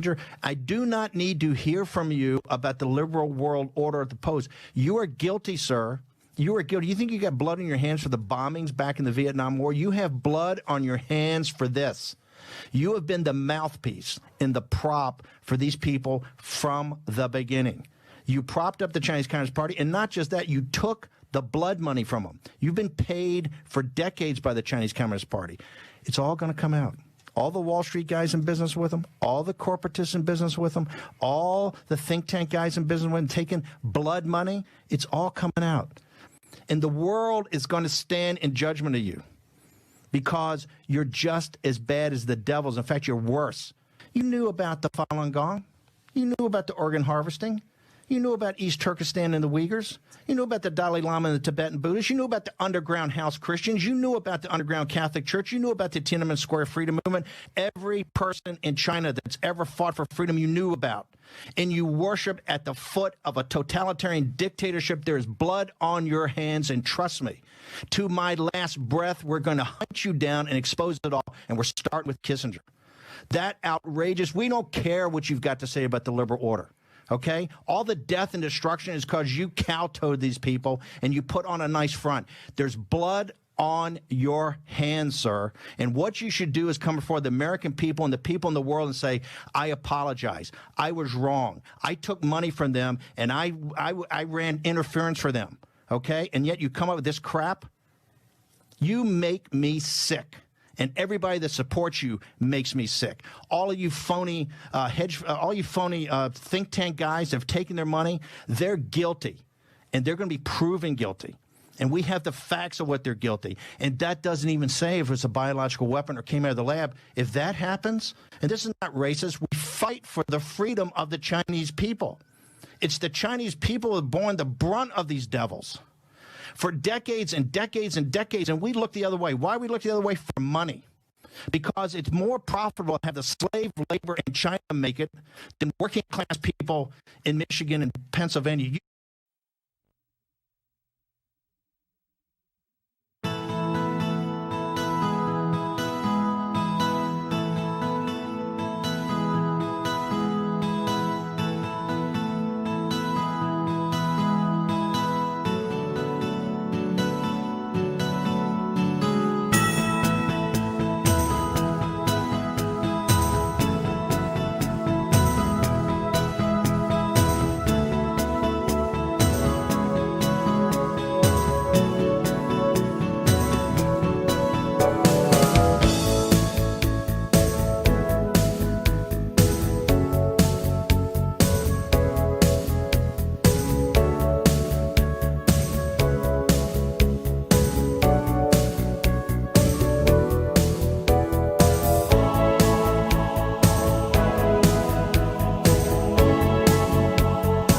Kissinger, I do not need to hear from you about the liberal world order at the post. You are guilty, sir. You are guilty. You think you got blood on your hands for the bombings back in the Vietnam War? You have blood on your hands for this. You have been the mouthpiece and the prop for these people from the beginning. You propped up the Chinese Communist Party, and not just that, you took the blood money from them. You've been paid for decades by the Chinese Communist Party. It's all going to come out. All the Wall Street guys in business with them, all the corporatists in business with them, all the think tank guys in business with them, taking blood money, it's all coming out. And the world is going to stand in judgment of you because you're just as bad as the devils. In fact, you're worse. You knew about the Falun Gong. You knew about the organ harvesting. You knew about East Turkestan and the Uyghurs. You knew about the Dalai Lama and the Tibetan Buddhists. You knew about the underground house Christians. You knew about the underground Catholic Church. You knew about the Tiananmen Square freedom movement. Every person in China that's ever fought for freedom you knew about. And you worship at the foot of a totalitarian dictatorship. There is blood on your hands, and trust me, to my last breath, we're going to hunt you down and expose it all, and we're starting with Kissinger. That outrageous, we don't care what you've got to say about the liberal order. Okay? All the death and destruction is because you kowtowed these people and you put on a nice front. There's blood on your hands, sir. And what you should do is come before the American people and the people in the world and say, I apologize. I was wrong. I took money from them and I ran interference for them. Okay? And yet you come up with this crap? You make me sick. And everybody that supports you makes me sick. All of you phony think tank guys that have taken their money, they're guilty, and they're going to be proven guilty. And we have the facts of what they're guilty. And that doesn't even say if it's a biological weapon or came out of the lab. If that happens, and this is not racist, we fight for the freedom of the Chinese people. It's the Chinese people who have borne the brunt of these devils for decades and decades and decades, and we look the other way. Why we look the other way? For money. Because it's more profitable to have the slave labor in China make it than working class people in Michigan and Pennsylvania. You